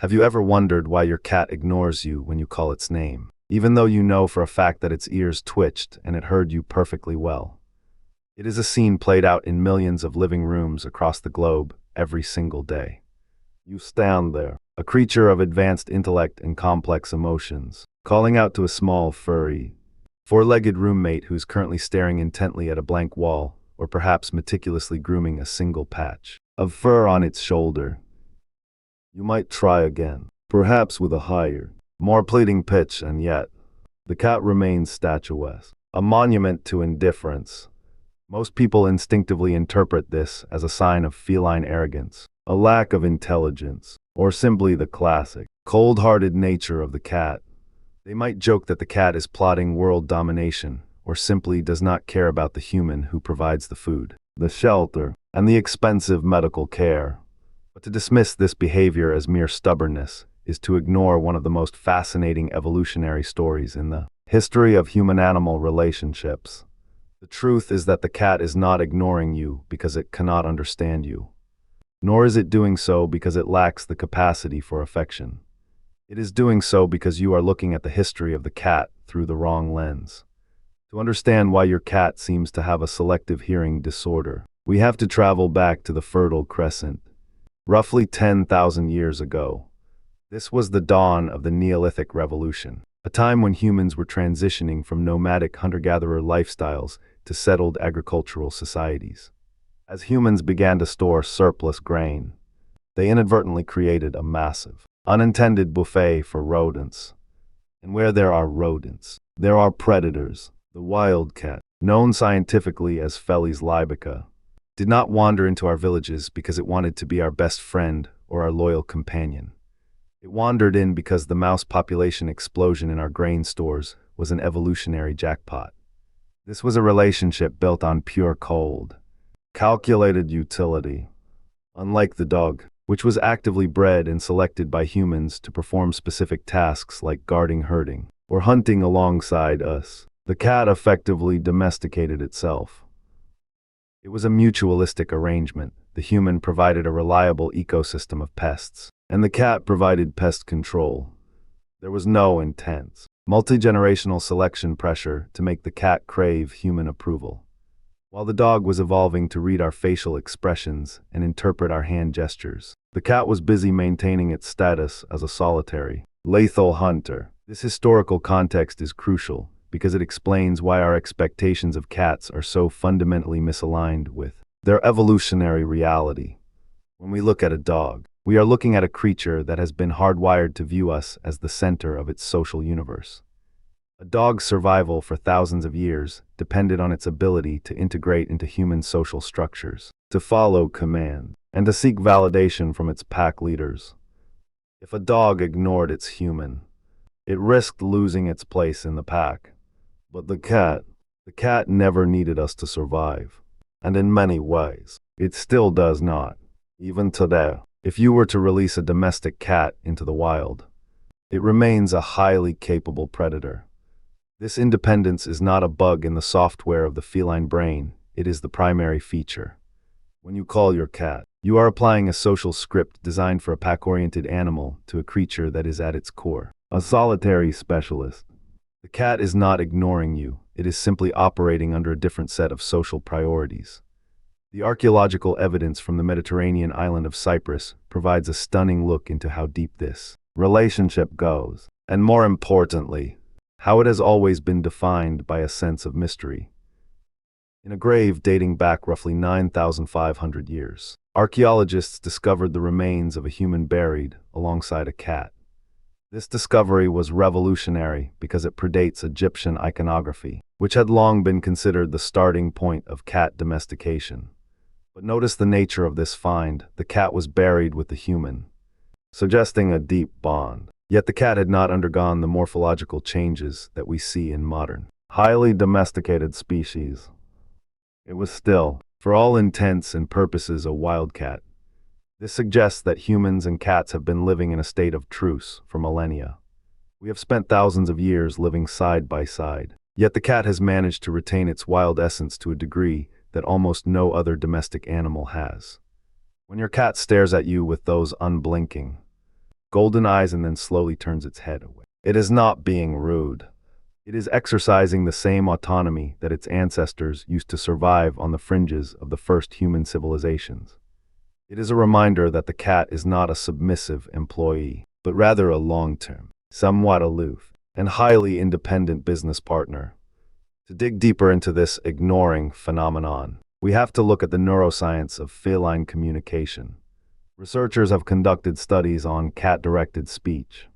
Have you ever wondered why your cat ignores you when you call its name, even though you know for a fact that its ears twitched and it heard you perfectly well? It is a scene played out in millions of living rooms across the globe every single day. You stand there, a creature of advanced intellect and complex emotions, calling out to a small, furry, four-legged roommate who's currently staring intently at a blank wall, or perhaps meticulously grooming a single patch of fur on its shoulder. You might try again, perhaps with a higher, more pleading pitch, and yet, the cat remains statuesque, a monument to indifference. Most people instinctively interpret this as a sign of feline arrogance, a lack of intelligence, or simply the classic, cold-hearted nature of the cat. They might joke that the cat is plotting world domination, or simply does not care about the human who provides the food, the shelter, and the expensive medical care. But to dismiss this behavior as mere stubbornness is to ignore one of the most fascinating evolutionary stories in the history of human-animal relationships. The truth is that the cat is not ignoring you because it cannot understand you, nor is it doing so because it lacks the capacity for affection. It is doing so because you are looking at the history of the cat through the wrong lens. To understand why your cat seems to have a selective hearing disorder, we have to travel back to the Fertile Crescent, roughly 10,000 years ago. This was the dawn of the Neolithic Revolution, a time when humans were transitioning from nomadic hunter-gatherer lifestyles to settled agricultural societies. As humans began to store surplus grain, they inadvertently created a massive, unintended buffet for rodents. And where there are rodents, there are predators. The wildcat, known scientifically as Felis libica, did not wander into our villages because it wanted to be our best friend or our loyal companion. It wandered in because the mouse population explosion in our grain stores was an evolutionary jackpot. This was a relationship built on pure cold, calculated utility. Unlike the dog, which was actively bred and selected by humans to perform specific tasks like guarding herding or hunting alongside us, the cat effectively domesticated itself. It was a mutualistic arrangement. The human provided a reliable ecosystem of pests, and the cat provided pest control. There was no intense, multi-generational selection pressure to make the cat crave human approval. While the dog was evolving to read our facial expressions and interpret our hand gestures, the cat was busy maintaining its status as a solitary, lethal hunter. This historical context is crucial because it explains why our expectations of cats are so fundamentally misaligned with their evolutionary reality. When we look at a dog, we are looking at a creature that has been hardwired to view us as the center of its social universe. A dog's survival for thousands of years depended on its ability to integrate into human social structures, to follow command, and to seek validation from its pack leaders. If a dog ignored its human, it risked losing its place in the pack. But the cat never needed us to survive. And in many ways, it still does not. Even today, if you were to release a domestic cat into the wild, it remains a highly capable predator. This independence is not a bug in the software of the feline brain, it is the primary feature. When you call your cat, you are applying a social script designed for a pack-oriented animal to a creature that is at its core a solitary specialist. The cat is not ignoring you, it is simply operating under a different set of social priorities. The archaeological evidence from the Mediterranean island of Cyprus provides a stunning look into how deep this relationship goes, and more importantly, how it has always been defined by a sense of mystery. In a grave dating back roughly 9,500 years, archaeologists discovered the remains of a human buried alongside a cat. This discovery was revolutionary because it predates Egyptian iconography, which had long been considered the starting point of cat domestication. But notice the nature of this find. The cat was buried with the human, suggesting a deep bond. Yet the cat had not undergone the morphological changes that we see in modern, highly domesticated species. It was still, for all intents and purposes, a wildcat. This suggests that humans and cats have been living in a state of truce for millennia. We have spent thousands of years living side by side, yet the cat has managed to retain its wild essence to a degree that almost no other domestic animal has. When your cat stares at you with those unblinking, golden eyes, and then slowly turns its head away. It is not being rude. It is exercising the same autonomy that its ancestors used to survive on the fringes of the first human civilizations. It is a reminder that the cat is not a submissive employee, but rather a long-term, somewhat aloof, and highly independent business partner. To dig deeper into this ignoring phenomenon, we have to look at the neuroscience of feline communication. Researchers have conducted studies on cat-directed speech,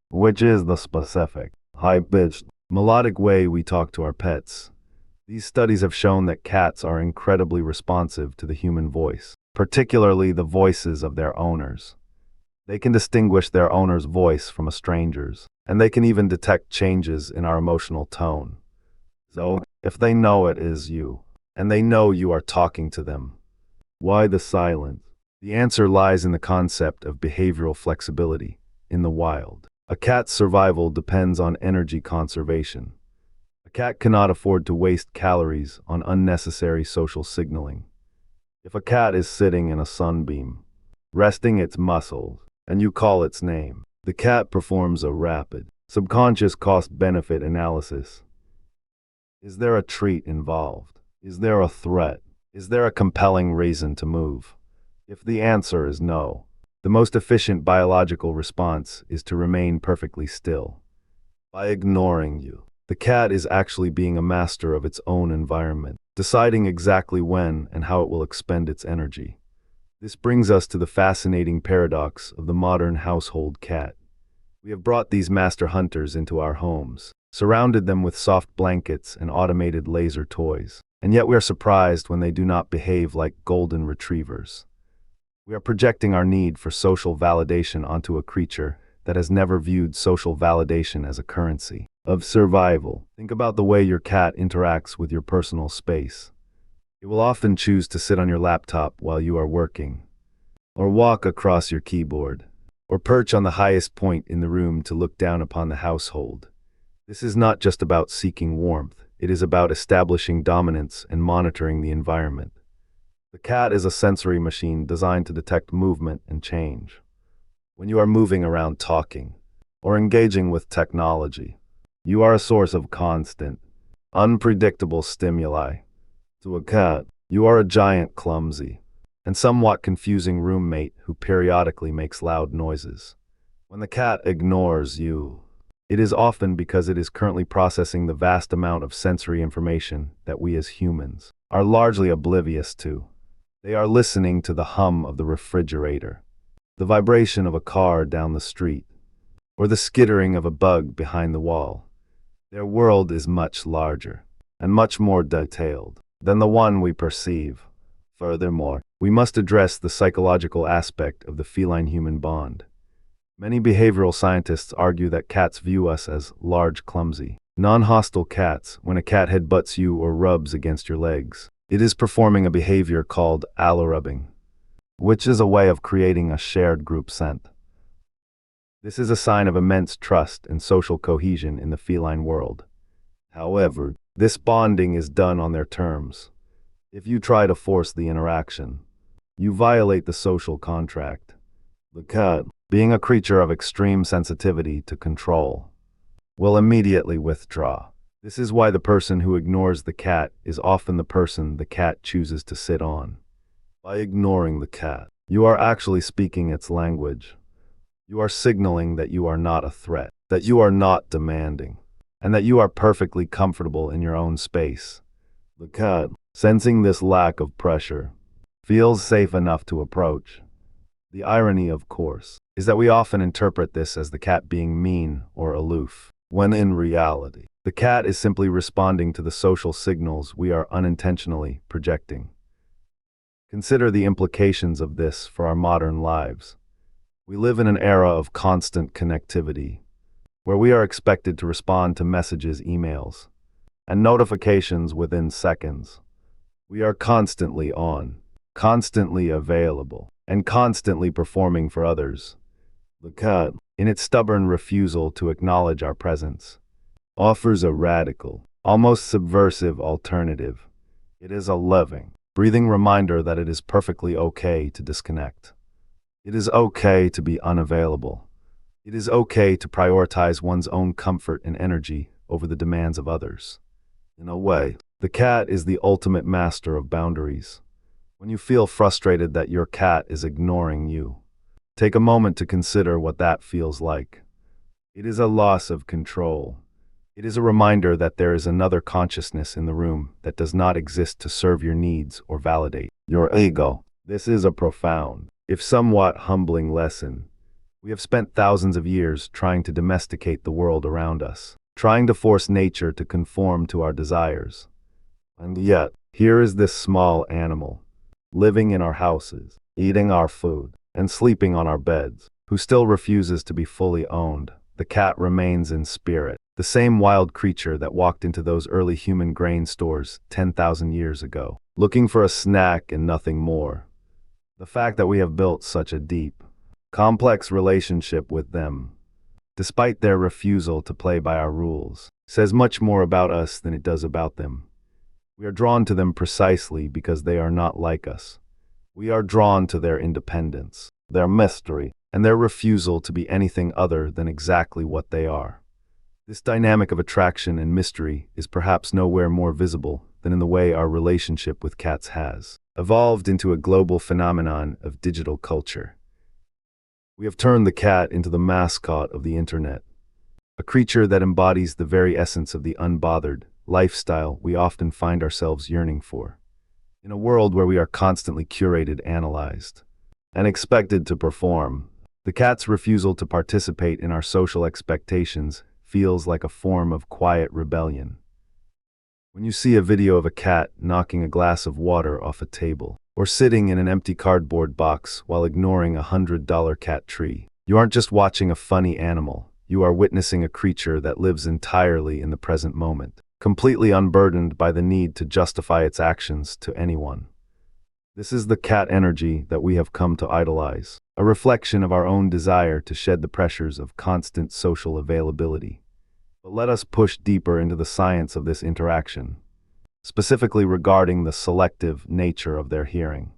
which is the specific, high-pitched, melodic way we talk to our pets. These studies have shown that cats are incredibly responsive to the human voice, particularly the voices of their owners. They can distinguish their owner's voice from a stranger's, and they can even detect changes in our emotional tone. So, if they know it is you, and they know you are talking to them, why the silence? The answer lies in the concept of behavioral flexibility in the wild. A cat's survival depends on energy conservation. A cat cannot afford to waste calories on unnecessary social signaling. If a cat is sitting in a sunbeam, resting its muscles, and you call its name, the cat performs a rapid, subconscious cost-benefit analysis. Is there a treat involved? Is there a threat? Is there a compelling reason to move? If the answer is no, the most efficient biological response is to remain perfectly still. By ignoring you, the cat is actually being a master of its own environment, deciding exactly when and how it will expend its energy. This brings us to the fascinating paradox of the modern household cat. We have brought these master hunters into our homes, surrounded them with soft blankets and automated laser toys, and yet we are surprised when they do not behave like golden retrievers. We are projecting our need for social validation onto a creature that has never viewed social validation as a currency of survival. Think about the way your cat interacts with your personal space. It will often choose to sit on your laptop while you are working, or walk across your keyboard, or perch on the highest point in the room to look down upon the household. This is not just about seeking warmth, it is about establishing dominance and monitoring the environment. The cat is a sensory machine designed to detect movement and change. When you are moving around talking, or engaging with technology, you are a source of constant, unpredictable stimuli. To a cat, you are a giant, clumsy, and somewhat confusing roommate who periodically makes loud noises. When the cat ignores you, it is often because it is currently processing the vast amount of sensory information that we as humans are largely oblivious to. They are listening to the hum of the refrigerator, the vibration of a car down the street, or the skittering of a bug behind the wall. Their world is much larger and much more detailed than the one we perceive. Furthermore, we must address the psychological aspect of the feline-human bond. Many behavioral scientists argue that cats view us as large, clumsy, non-hostile cats. When a cat headbutts you or rubs against your legs, it is performing a behavior called allorubbing, which is a way of creating a shared group scent. This is a sign of immense trust and social cohesion in the feline world. However, this bonding is done on their terms. If you try to force the interaction, you violate the social contract. The cat, being a creature of extreme sensitivity to control, will immediately withdraw. This is why the person who ignores the cat is often the person the cat chooses to sit on. By ignoring the cat, you are actually speaking its language. You are signaling that you are not a threat, that you are not demanding, and that you are perfectly comfortable in your own space. The cat, sensing this lack of pressure, feels safe enough to approach. The irony, of course, is that we often interpret this as the cat being mean or aloof, when in reality, the cat is simply responding to the social signals we are unintentionally projecting. Consider the implications of this for our modern lives. We live in an era of constant connectivity, where we are expected to respond to messages, emails, and notifications within seconds. We are constantly on, constantly available, and constantly performing for others. The cat, in its stubborn refusal to acknowledge our presence, offers a radical, almost subversive alternative. It is a loving, breathing reminder that it is perfectly okay to disconnect. It is okay to be unavailable. It is okay to prioritize one's own comfort and energy over the demands of others. In a way, the cat is the ultimate master of boundaries. When you feel frustrated that your cat is ignoring you, take a moment to consider what that feels like. It is a loss of control. It is a reminder that there is another consciousness in the room that does not exist to serve your needs or validate your ego. This is a profound, if somewhat humbling lesson. We have spent thousands of years trying to domesticate the world around us, trying to force nature to conform to our desires. And yet, here is this small animal, living in our houses, eating our food, and sleeping on our beds, who still refuses to be fully owned. The cat remains in spirit, the same wild creature that walked into those early human grain stores 10,000 years ago, looking for a snack and nothing more. The fact that we have built such a deep, complex relationship with them, despite their refusal to play by our rules, says much more about us than it does about them. We are drawn to them precisely because they are not like us. We are drawn to their independence, their mystery, and their refusal to be anything other than exactly what they are. This dynamic of attraction and mystery is perhaps nowhere more visible than in the way our relationship with cats has evolved into a global phenomenon of digital culture. We have turned the cat into the mascot of the internet, a creature that embodies the very essence of the unbothered lifestyle we often find ourselves yearning for. In a world where we are constantly curated, analyzed, and expected to perform, the cat's refusal to participate in our social expectations feels like a form of quiet rebellion. When you see a video of a cat knocking a glass of water off a table, or sitting in an empty cardboard box while ignoring a $100 cat tree, you aren't just watching a funny animal, you are witnessing a creature that lives entirely in the present moment, completely unburdened by the need to justify its actions to anyone. This is the cat energy that we have come to idolize, a reflection of our own desire to shed the pressures of constant social availability. But let us push deeper into the science of this interaction, specifically regarding the selective nature of their hearing.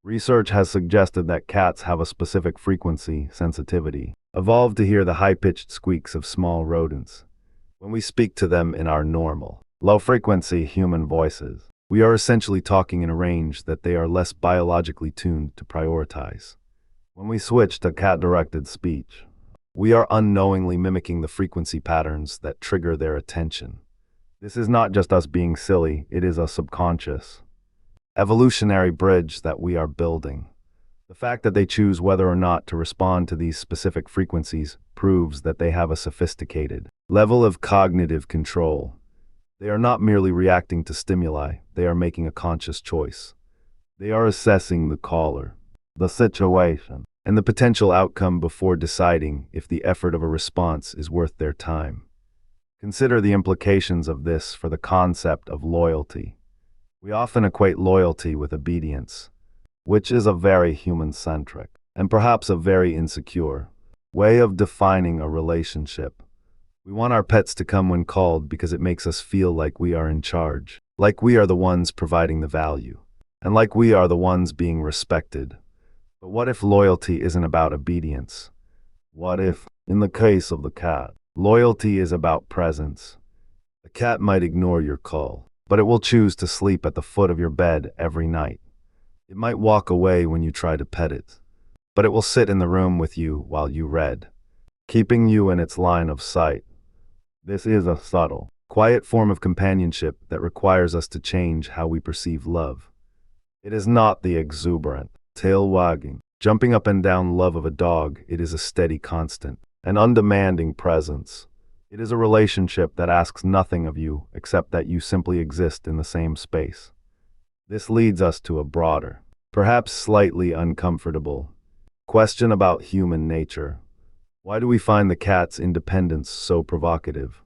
Research has suggested that cats have a specific frequency sensitivity, evolved to hear the high-pitched squeaks of small rodents. When we speak to them in our normal, low-frequency human voices, we are essentially talking in a range that they are less biologically tuned to prioritize. When we switch to cat-directed speech, we are unknowingly mimicking the frequency patterns that trigger their attention. This is not just us being silly, it is a subconscious, evolutionary bridge that we are building. The fact that they choose whether or not to respond to these specific frequencies proves that they have a sophisticated level of cognitive control. They are not merely reacting to stimuli, they are making a conscious choice. They are assessing the caller, the situation, and the potential outcome before deciding if the effort of a response is worth their time. Consider the implications of this for the concept of loyalty. We often equate loyalty with obedience, which is a very human-centric, and perhaps a very insecure, way of defining a relationship. We want our pets to come when called because it makes us feel like we are in charge, like we are the ones providing the value, and like we are the ones being respected. But what if loyalty isn't about obedience? What if, in the case of the cat, loyalty is about presence? The cat might ignore your call, but it will choose to sleep at the foot of your bed every night. It might walk away when you try to pet it, but it will sit in the room with you while you read, keeping you in its line of sight. This is a subtle, quiet form of companionship that requires us to change how we perceive love. It is not the exuberant, tail-wagging, jumping up and down love of a dog. It is a steady constant, an undemanding presence. It is a relationship that asks nothing of you except that you simply exist in the same space. This leads us to a broader, perhaps slightly uncomfortable, question about human nature. Why do we find the cat's independence so provocative?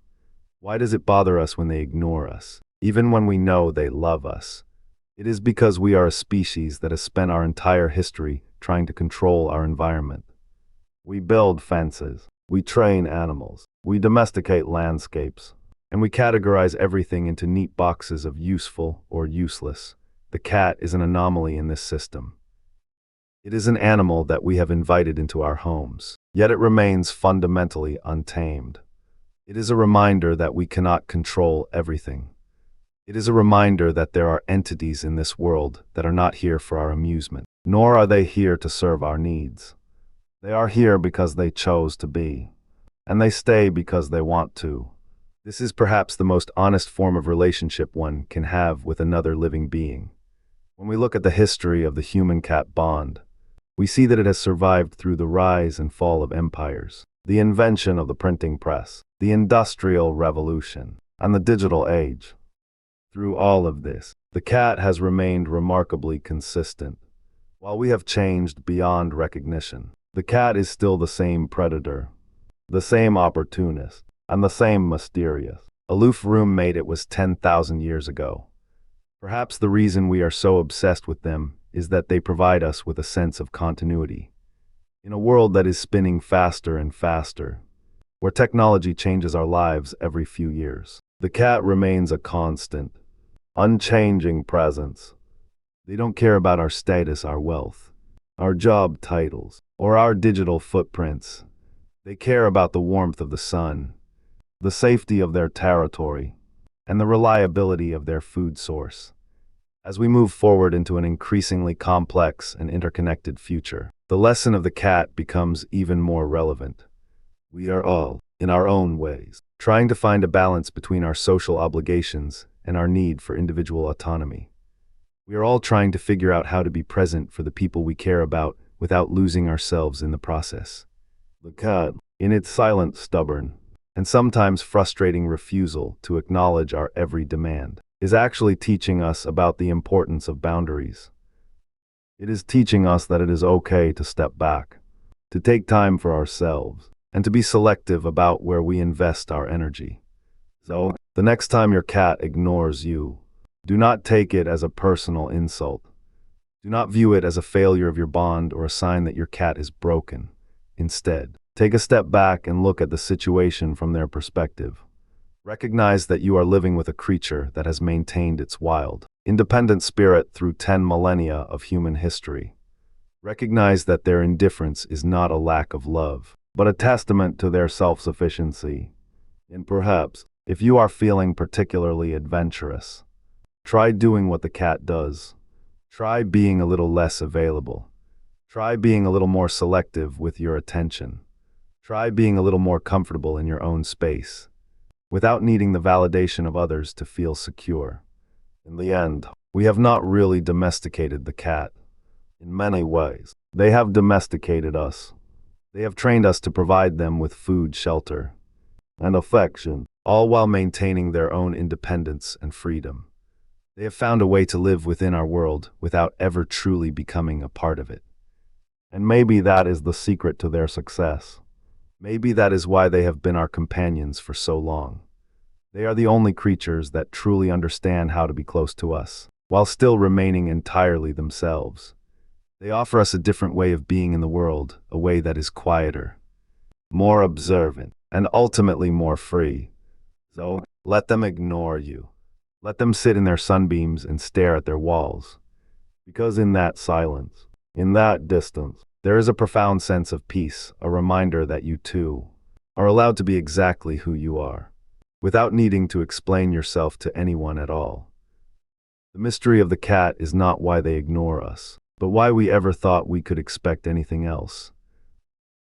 Why does it bother us when they ignore us, even when we know they love us? It is because we are a species that has spent our entire history trying to control our environment. We build fences, we train animals, we domesticate landscapes, and we categorize everything into neat boxes of useful or useless. The cat is an anomaly in this system. It is an animal that we have invited into our homes, yet it remains fundamentally untamed. It is a reminder that we cannot control everything. It is a reminder that there are entities in this world that are not here for our amusement, nor are they here to serve our needs. They are here because they chose to be, and they stay because they want to. This is perhaps the most honest form of relationship one can have with another living being. When we look at the history of the human-cat bond, we see that it has survived through the rise and fall of empires, the invention of the printing press, the Industrial Revolution, and the digital age. Through all of this, the cat has remained remarkably consistent. While we have changed beyond recognition, the cat is still the same predator, the same opportunist, and the same mysterious, aloof roommate it was 10,000 years ago. Perhaps the reason we are so obsessed with them is that they provide us with a sense of continuity. In a world that is spinning faster and faster, where technology changes our lives every few years, the cat remains a constant, unchanging presence. They don't care about our status, our wealth, our job titles, or our digital footprints. They care about the warmth of the sun, the safety of their territory, and the reliability of their food source. As we move forward into an increasingly complex and interconnected future, the lesson of the cat becomes even more relevant. We are all, in our own ways, trying to find a balance between our social obligations and our need for individual autonomy. We are all trying to figure out how to be present for the people we care about without losing ourselves in the process. The cat, in its silent, stubborn, and sometimes frustrating refusal to acknowledge our every demand, is actually teaching us about the importance of boundaries. It is teaching us that it is okay to step back, to take time for ourselves, and to be selective about where we invest our energy. So, the next time your cat ignores you, do not take it as a personal insult. Do not view it as a failure of your bond or a sign that your cat is broken. Instead, take a step back and look at the situation from their perspective. Recognize that you are living with a creature that has maintained its wild, independent spirit through 10 millennia of human history. Recognize that their indifference is not a lack of love, but a testament to their self-sufficiency. And perhaps, if you are feeling particularly adventurous, try doing what the cat does. Try being a little less available. Try being a little more selective with your attention. Try being a little more comfortable in your own space, without needing the validation of others to feel secure. In the end, we have not really domesticated the cat. In many ways, they have domesticated us. They have trained us to provide them with food, shelter, and affection, all while maintaining their own independence and freedom. They have found a way to live within our world without ever truly becoming a part of it. And maybe that is the secret to their success. Maybe that is why they have been our companions for so long. They are the only creatures that truly understand how to be close to us, while still remaining entirely themselves. They offer us a different way of being in the world, a way that is quieter, more observant, and ultimately more free. So, let them ignore you. Let them sit in their sunbeams and stare at their walls. Because in that silence, in that distance, there is a profound sense of peace, a reminder that you too are allowed to be exactly who you are, without needing to explain yourself to anyone at all. The mystery of the cat is not why they ignore us, but why we ever thought we could expect anything else.